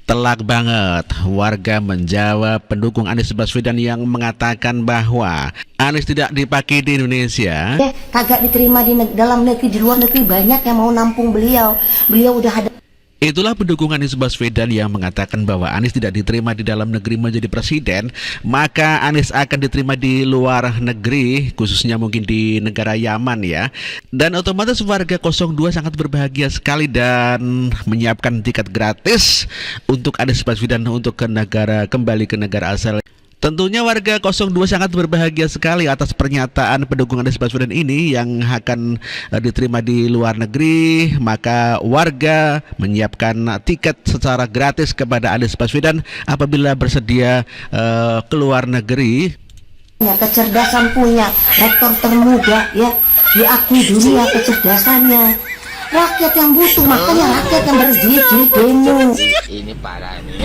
Telak banget, warga menjawab pendukung Anies Baswedan yang mengatakan bahwa Anies tidak dipakai di Indonesia. Kagak diterima di dalam negeri, di luar negeri banyak yang mau nampung beliau. Beliau udah ada. Itulah pendukung Anies Baswedan yang mengatakan bahwa Anies tidak diterima di dalam negeri menjadi presiden, maka Anies akan diterima di luar negeri, khususnya mungkin di negara Yaman ya. Dan otomatis warga 02 sangat berbahagia sekali dan menyiapkan tiket gratis untuk Anies Baswedan untuk kembali ke negara asal. Tentunya warga 02 sangat berbahagia sekali atas pernyataan pendukung Anies Baswedan ini yang akan diterima di luar negeri. Maka warga menyiapkan tiket secara gratis kepada Anies Baswedan apabila bersedia ke luar negeri. Kecerdasan punya rektor termuda ya, diakui dunia kecerdasannya. Rakyat yang butuh, makanya rakyat yang berdiri demo. Ini parah nih.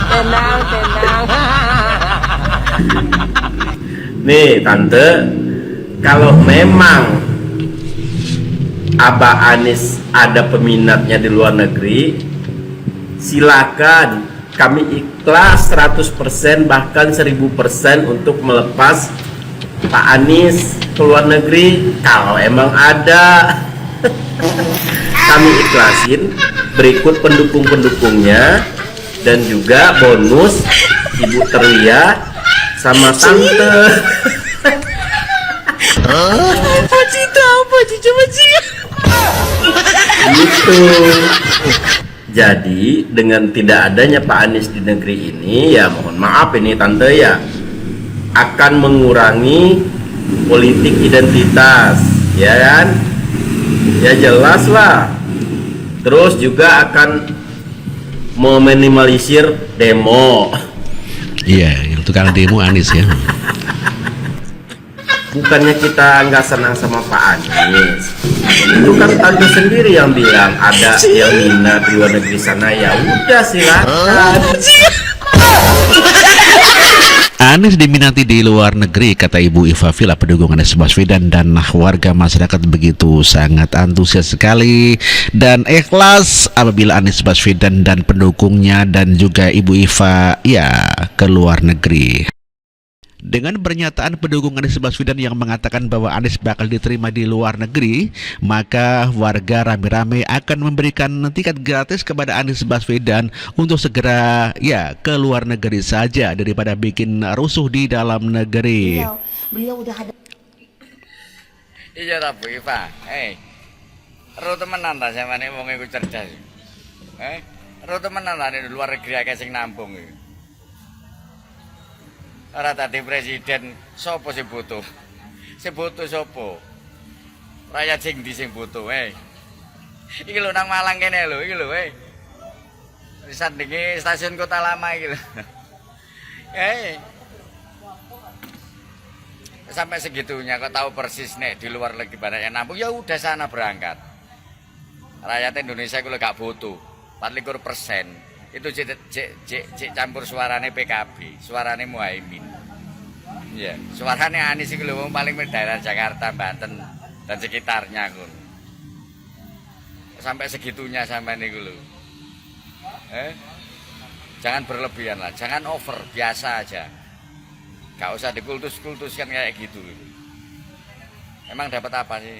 Tenang. Nih tante, kalau memang Abah Anies ada peminatnya di luar negeri, silakan, kami ikhlas 100% bahkan 1000% untuk melepas Pak Anies ke luar negeri. Kalau emang ada, kami ikhlasin, berikut pendukung-pendukungnya dan juga bonus Ibu Terlia sama tante. Gitu. Jadi dengan tidak adanya Pak Anies di negeri ini, ya mohon maaf ini tante ya, akan mengurangi politik identitas, ya kan? Ya jelas lah. Terus juga akan meminimalisir demo. Iya, yang tukang demo Anies ya. Bukannya kita nggak senang sama Pak Anies, itu kan tante sendiri yang bilang ada yang minat di luar negeri sana, ya udah silakan. Anies diminati di luar negeri, kata Ibu Iva Villa, pendukung Anies Baswedan, dan warga masyarakat begitu sangat antusias sekali dan ikhlas apabila Anies Baswedan dan pendukungnya dan juga Ibu Iva ya ke luar negeri. Dengan pernyataan pendukung Anies Baswedan yang mengatakan bahwa Anies bakal diterima di luar negeri, maka warga rame-rame akan memberikan tiket gratis kepada Anies Baswedan untuk segera ya ke luar negeri saja daripada bikin rusuh di dalam negeri. Beliau udah ada. Iya tak Bu Iva. Ro temenan ta sampeyan wong iku cerdas. Ro temenan ta di luar negeri akeh sing nampung iki. Ora tadi presiden sapa sing butuh? Sing butuh sapa? Rakyat sing ndi sing butuh, Iki lho nang Malang kene lho, iki lho, Di sandinge stasiun Kota Lama iki lho. Sampai segitunya kok tahu persis nih di luar negeri banyak yang nampung, ya udah sana berangkat. Rakyat Indonesia itu gak butuh 44%. Itu cek campur suarane PKB, suarane Muhaimin. Ya, suarane Anies iki lho paling daerah Jakarta, Banten dan sekitarnya kun. Sampai segitunya sampai niku lho. Jangan berlebihan lah, jangan over, biasa aja. Gak usah dikultus-kultuskan kayak gitu. Emang dapat apa sih?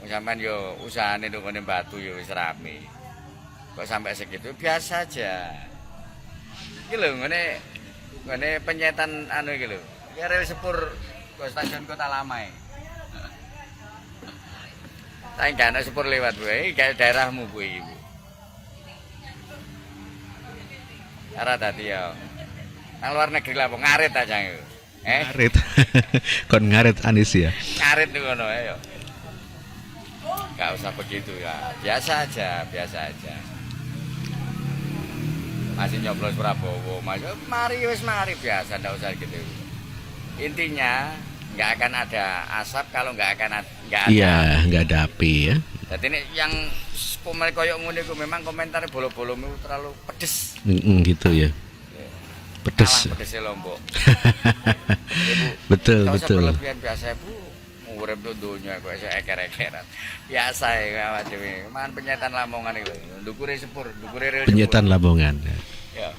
Sampean yo usahane ndongone batu yo wis rame. Kok sampai segitu, biasa aja. Iki lho ngene penyetan anu iki lho. Iki rel sepur ke stasiun Kota Lama. Saya nggak ada sepur lewat Bu, kayak daerahmu Bu iki. Arah tadi ya. Nang luar negeri lah, ngarit aja gitu. Ngarit. Kon ngarit Anies ya. Ngarit tuh ngono ya. Gak usah begitu ya. Biasa aja. Masih nyoblos Prabowo, mari biasa, ndak usah gitu. Intinya nggak akan ada asap kalau nggak ada. Iya, nggak ada api ya. Jadi ini yang komentar koyok ngene ku memang komentar bolo-bolo terlalu pedes. Gitu ya. Pedes. Kalah pedesnya Lombok. Betul. Berlebihan biasa Bu. urip tuh dunia kok iso eker-ekeran. Biasa ya awak dhewe. Mangan penyetan Lamongan iku. Ndukure sepur, ndukure rel. Penyetan Lamongan. Ya.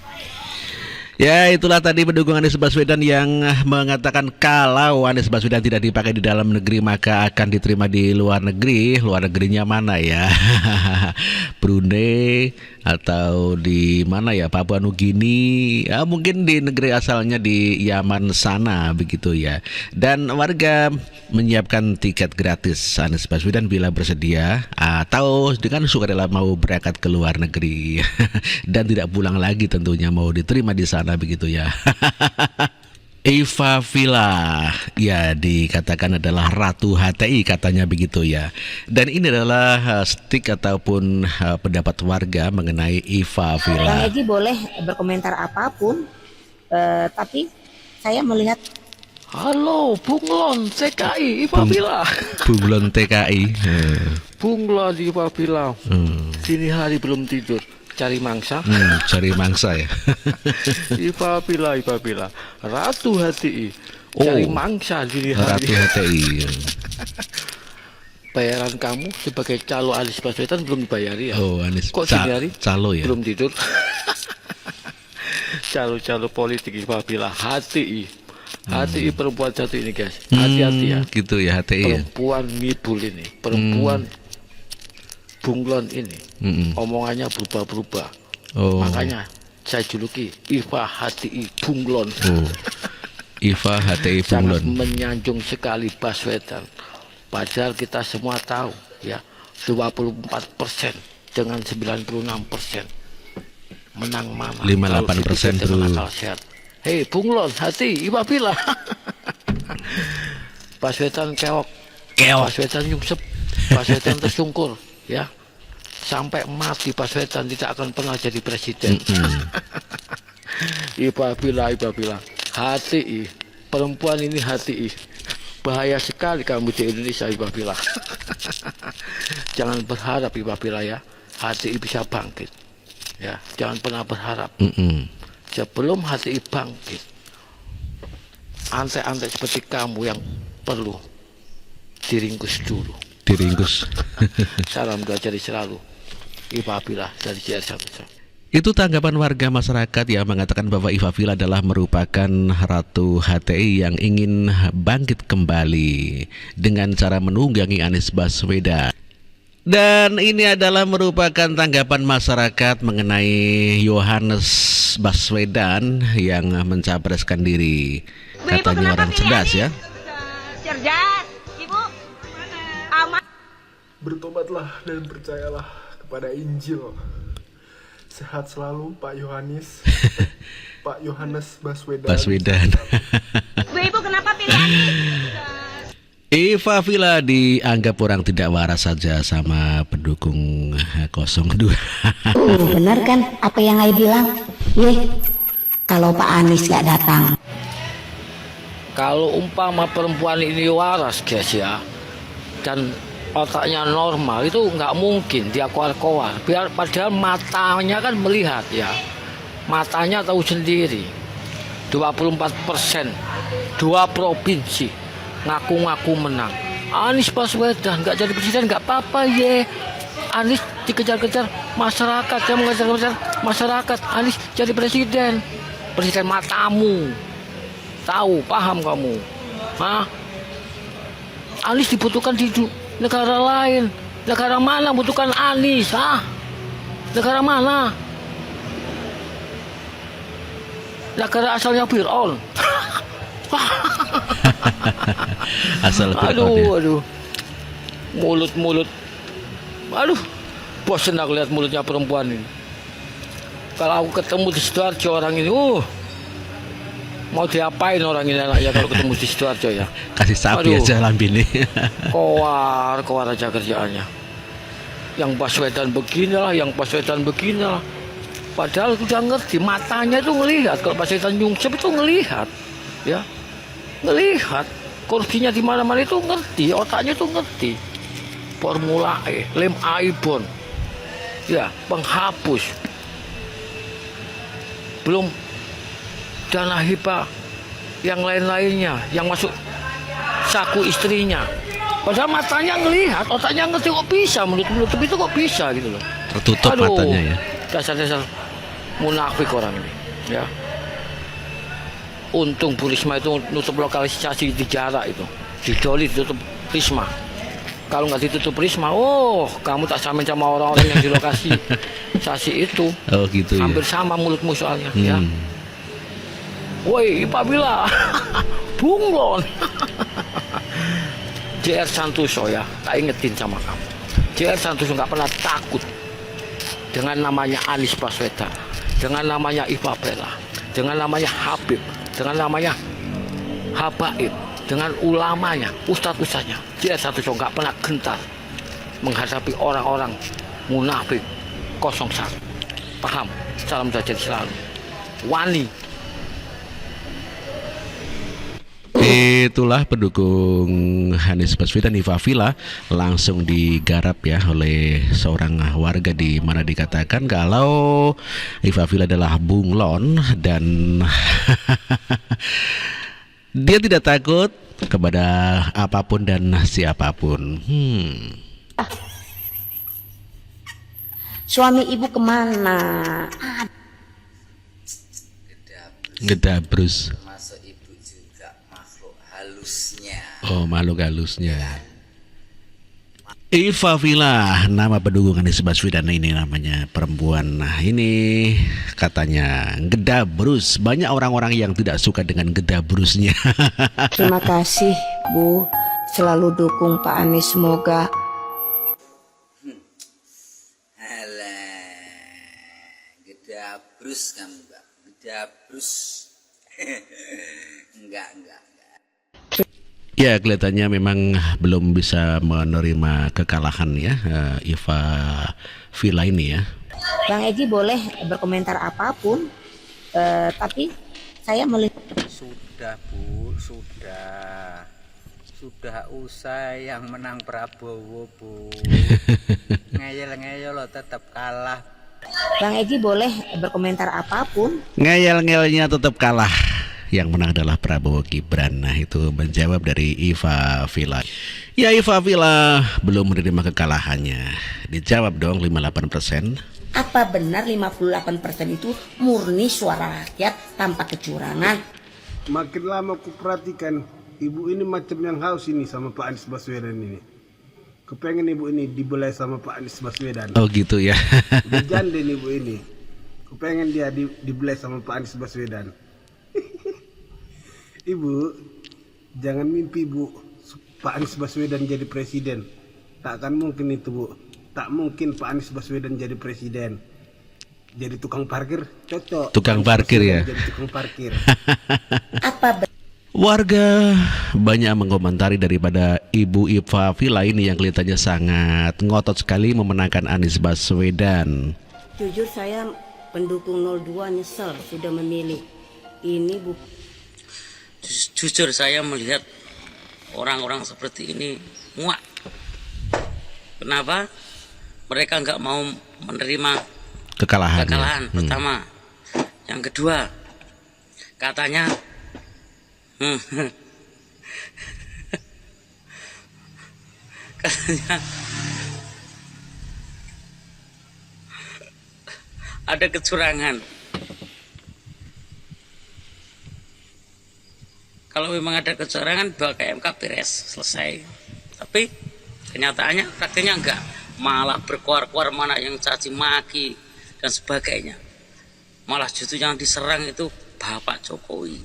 Ya, itulah tadi pendukung Anies Baswedan yang mengatakan kalau Anies Baswedan tidak dipakai di dalam negeri maka akan diterima di luar negeri. Luar negerinya mana ya? Brunei atau di mana ya? Papua Nugini. Ya, mungkin di negeri asalnya di Yaman sana begitu ya. Dan warga menyiapkan tiket gratis Anies Baswedan bila bersedia atau dengan sukarela mau berangkat ke luar negeri dan tidak pulang lagi tentunya mau diterima di sana begitu ya. Eva Villa ya dikatakan adalah Ratu HTI katanya begitu ya. Dan ini adalah stick ataupun pendapat warga mengenai Eva Bang Villa. Egi boleh berkomentar apapun, tapi saya melihat Halo, Bunglon TKI Ipa Villa. Bunglon TKI. Bunglon Ipa Villa. Sini hari belum tidur, cari mangsa. Cari mangsa ya. Ipa Villa. Ratu HTI. Cari mangsa dini hari. Ratu HTI. Bayaran kamu sebagai calo Anies Baswedan belum dibayari ya? Oh, Anies Kok sini hari calo ya. belum tidur? Calo-calo politik Ipa Villa HTI. HTI perempuan satu ini guys, hati-hati ya. Gitu ya HTI ya. Perempuan ngibul ini, perempuan bunglon ini, omongannya berubah-berubah. Oh. Makanya saya juluki Iva HTI bunglon. Oh. Eva HTI Sangat Bunglon. menyanjung sekali Baswedan. Padahal kita semua tahu ya, 24% dengan 96% menang mana? 58% Kalau dengan akal sehat. Hei bunglon hati Iva Villa. Baswedan keok. Baswedan nyungsep. Baswedan tersungkur ya. Sampai mati Baswedan tidak akan pernah jadi presiden. Iva Villa. HTI. Perempuan ini HTI. Bahaya sekali kamu di Indonesia Iva Villa. Jangan berharap Iva Villa ya. HTI bisa bangkit. Ya, jangan pernah berharap. Sebelum HTI bangkit, antek-antek seperti kamu yang perlu diringkus dulu. Diringkus. Salam doa jadi selalu. Iva Villa dari CR1. Itu tanggapan warga masyarakat yang mengatakan bahwa Eva Villa adalah merupakan Ratu HTI yang ingin bangkit kembali dengan cara menunggangi Anies Baswedan. Dan ini adalah merupakan tanggapan masyarakat mengenai Yohanes Baswedan yang mencapreskan diri. Katanya orang cerdas ya. Cerdas, Ibu. Aman. Bertobatlah dan percayalah kepada Injil. Sehat selalu Pak Yohanes. Pak Yohanes Baswedan. Ibu kenapa pilih Anies? Eva Villa dianggap orang tidak waras saja sama pendukung 02. benar kan apa yang saya bilang? Kalau Pak Anies gak datang. Kalau umpama perempuan ini waras guys ya, dan otaknya normal, itu nggak mungkin dia koar-koar. Padahal matanya kan melihat ya, matanya tahu sendiri. 24%, 2 provinsi ngaku-ngaku menang. Anies Baswedan nggak jadi presiden nggak apa-apa ye. Anies dikejar-kejar masyarakat, yang mengejar-kejar masyarakat. Anies jadi presiden matamu. Tahu, paham kamu? Hah? Anies dibutuhkan di negara lain. Negara mana butuhkan Anies? Hah? Negara mana? Negara asalnya Fir'aun. Asal Fir'aun ya. Aduh. Mulut. Aduh. Bosan aku lihat mulutnya perempuan ini. Kalau aku ketemu di Sidoarjo orang ini, mau diapain orang ini anaknya kalau ketemu di Sidoarjo ya? Kasih sapi aja lambini. Koar aja kerjaannya. Yang Baswedan beginilah, Padahal udah ngerti, matanya itu ngelihat. Kalau Baswedan nyungsep itu ngelihat, ya, ngelihat korupsinya di mana-mana itu ngerti, otaknya itu ngerti. Formula E, lem Aibon, ya, penghapus. Belum dana hibah yang lain-lainnya yang masuk saku istrinya. Padahal matanya ngelihat, otaknya ngerti kok bisa, menutup itu kok bisa gitu loh. Tertutup matanya ya. Dasar-dasar munafik orang ini, ya. Untung Bu Risma itu nutup lokalisasi di jarak itu, di Doli ditutup Risma. Kalau nggak ditutup Risma, oh kamu tak samain sama orang-orang yang di lokasi sasi itu. Oh gitu ya. Hampir sama mulutmu soalnya, ya. Woi, Pak Bila, bunglon. JR Santoso ya, tak ingetin sama kamu. JR Santoso nggak pernah takut dengan namanya Anies Baswedan, dengan namanya Iva Bella, dengan namanya Habib, dengan namanya Habaib, dengan ulamanya, ustadz-ustadznya. JR Santoso nggak pernah gentar menghadapi orang-orang munafik 01. Paham? Salam sejahtera selalu. Wani. Itulah pendukung Anies Baswedan, Iva Villa, langsung digarap ya oleh seorang warga di mana dikatakan kalau Iva Villa adalah bunglon dan dia tidak takut kepada apapun dan siapapun. Suami ibu kemana? Gedabrus. Masuk ibu juga makhluk halusnya. Oh, makhluk halusnya. Iva Villa, nama pendukung Anies Baswedan ini namanya perempuan. Nah ini katanya gedabrus. Banyak orang-orang yang tidak suka dengan gedabrusnya. Terima kasih Bu, selalu dukung Pak Anies, semoga. Alah, gedabrus kamu Mbak, gedabrus. Enggak. Ya kelihatannya memang belum bisa menerima kekalahan ya Iva Villa ini ya. Bang Egi boleh berkomentar apapun, tapi saya melihat. Sudah Bu, sudah usai yang menang Prabowo Bu. Ngeyel-ngeyel lo tetap kalah. Bang Egi boleh berkomentar apapun. Ngeyel-ngeyelnya tetap kalah. Yang menang adalah Prabowo Gibran. Nah itu menjawab dari Iva Villa. Ya Iva Villa belum menerima kekalahannya. Dijawab dong 58%. Apa benar 58% itu murni suara rakyat tanpa kecurangan? Makin lama aku perhatikan ibu ini macam yang haus ini sama Pak Anies Baswedan ini. Kepengen ibu ini dibelai sama Pak Anies Baswedan. Oh gitu ya. Udah janda nih ibu ini. Kepengen dia dibelai sama Pak Anies Baswedan. Ibu, jangan mimpi Bu, Pak Anies Baswedan jadi presiden. Takkan mungkin itu Bu. Tak mungkin Pak Anies Baswedan jadi presiden. Jadi tukang parkir cocok. Tukang parkir ya. Jadi tukang parkir. Warga banyak mengomentari daripada Ibu Iva Villa ini yang kelihatannya sangat ngotot sekali memenangkan Anies Baswedan. Jujur saya pendukung 02 nyesel sudah memilih. Ini Bu. Jujur saya melihat orang-orang seperti ini muak. Kenapa? Mereka nggak mau menerima kekalahan. Pertama, yang kedua, katanya ada kecurangan. Kalau memang ada kecurangan, bawa ke MK beres, selesai. Tapi kenyataannya praktiknya enggak, malah berkuar-kuar mana yang caci maki dan sebagainya. Malah justru yang diserang itu Bapak Jokowi,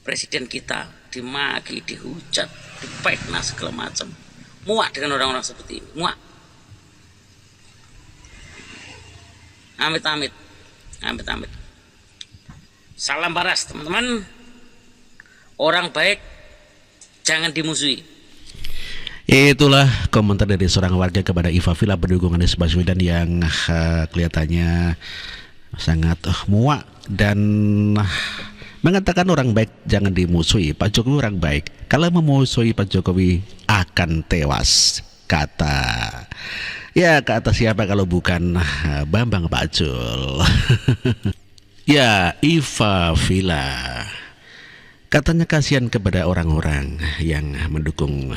presiden kita, dimaki, dihujat, dipekna segala macam. Muak dengan orang-orang seperti ini, muak. Amit-amit. Salam paras teman-teman. Orang baik jangan dimusuhi. Itulah komentar dari seorang warga kepada Iva Villa pendukung Anies Baswedan yang kelihatannya sangat muak dan mengatakan orang baik jangan dimusuhi. Pak Jokowi orang baik. Kalau memusuhi Pak Jokowi akan tewas, kata siapa kalau bukan Bambang Pacul. Ya, Iva Villa. Katanya kasihan kepada orang-orang yang mendukung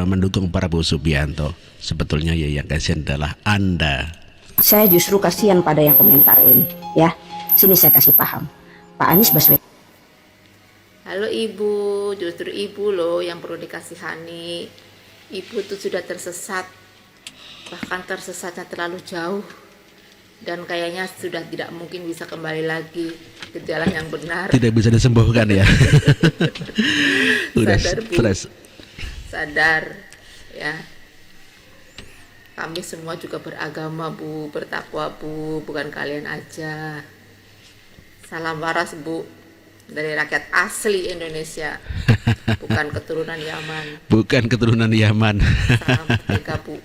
mendukung Prabowo Subianto. Sebetulnya ya yang kasihan adalah Anda. Saya justru kasihan pada yang komentar ini, ya. Sini saya kasih paham. Pak Anies Baswedan. Halo Ibu, justru Ibu loh yang perlu dikasihani. Ibu tuh sudah tersesat, bahkan tersesatnya terlalu jauh. Dan kayaknya sudah tidak mungkin bisa kembali lagi ke jalan yang benar. Tidak bisa disembuhkan ya. Udah Sadar, Bu. stres. Sadar, ya. Kami semua juga beragama, Bu, bertakwa, Bu, bukan kalian aja. Salam waras, Bu, dari rakyat asli Indonesia, bukan keturunan Yaman. Bukan keturunan Yaman. Salam merdeka, Bu.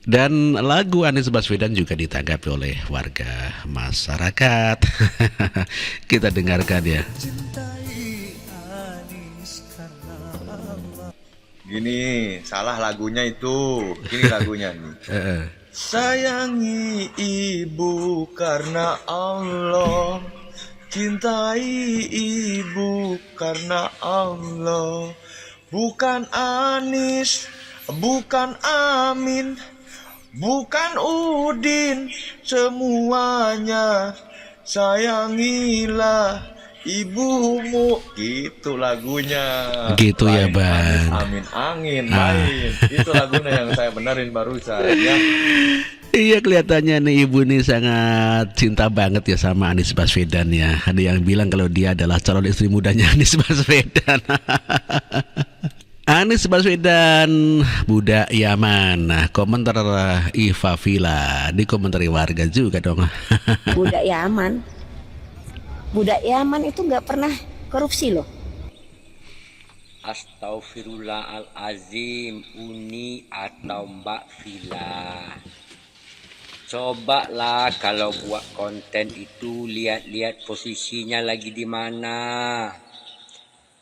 Dan lagu Anies Baswedan juga ditanggapi oleh warga masyarakat. Kita dengarkan ya. Gini, salah lagunya itu. Gini lagunya nih. Sayangi ibu karena Allah, cintai ibu karena Allah. Bukan Anies, bukan Amin, bukan Udin, semuanya sayangilah ibumu. Gitu lagunya. Gitu ya, Lain Bang. Amin angin lain. Itu lagunya yang saya benerin barusan ya. Iya, kelihatannya nih ibu nih sangat cinta banget ya sama Anies Baswedan ya. Ada yang bilang kalau dia adalah calon istri mudanya Anies Baswedan. Anies Baswedan, budak Yaman. Nah, komentar Iva Villa dikomentari warga juga dong. Budak Yaman. Budak Yaman itu nggak pernah korupsi loh. Astagfirullahalazim, Uni atau Mbak Villa. Cobalah kalau buat konten itu lihat-lihat posisinya lagi di mana.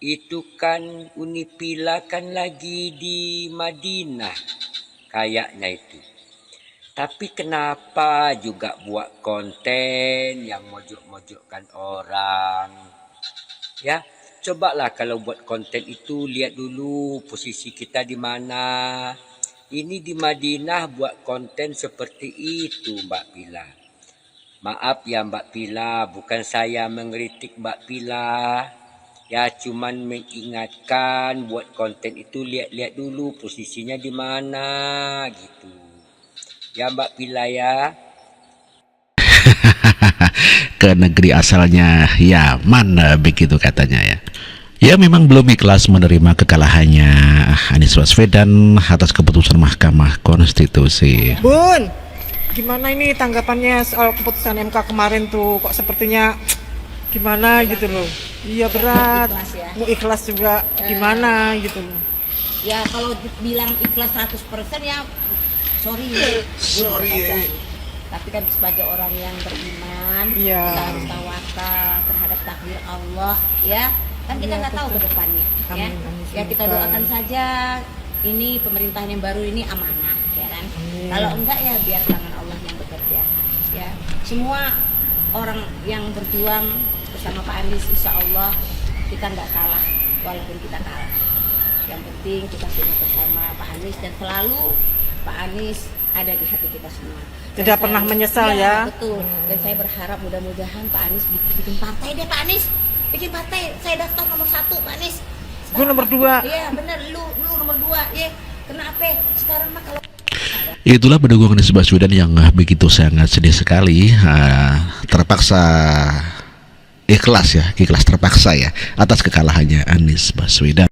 Itu kan Uni Villa kan lagi di Madinah kayaknya itu. Tapi kenapa juga buat konten yang mojok-mojokkan orang? Ya, cobalah kalau buat konten itu lihat dulu posisi kita di mana. Ini di Madinah buat konten seperti itu, Mbak Villa. Maaf ya Mbak Villa, bukan saya mengkritik Mbak Villa. Ya cuman mengingatkan buat konten itu lihat-lihat dulu posisinya di mana gitu. Ya Mbak Villa ya. Ke negeri asalnya Yaman begitu katanya ya. Ya memang belum ikhlas menerima kekalahannya Anies Baswedan atas keputusan Mahkamah Konstitusi. Bun, gimana ini tanggapannya soal keputusan MK kemarin tuh? Kok sepertinya gimana gitu loh. Iya berat, Ikhlas ya. mau ikhlas juga gimana gitu loh. Ya kalau dibilang ikhlas 100% ya sorry ya. Tapi kan sebagai orang yang beriman, Iya. kita harus tawakal terhadap takdir Allah, ya. Kan kita Iya, nggak tahu ke betul. depannya, ya. Amin, amin, Ya kita semoga. doakan saja ini pemerintahan yang baru ini amanah, ya kan. Amin. Kalau enggak ya biar tangan Allah yang bekerja, ya. Semua orang yang berjuang bersama Pak Anies, insya Allah kita nggak kalah walaupun kita kalah. Yang penting kita semua bersama Pak Anies dan selalu Pak Anies ada di hati kita semua. Tidak pernah menyesal ya. Betul. Dan saya berharap mudah-mudahan Pak Anies bikin partai deh Pak Anies. Bikin partai, saya daftar nomor 1 Pak Anies. Gue nomor 2. Iya bener, lu nomor 2 ya. Kenapa? Sekarang mah kalau Itulah pendukung Anies Baswedan yang begitu sangat sedih sekali, terpaksa ikhlas terpaksa ya atas kekalahannya Anies Baswedan.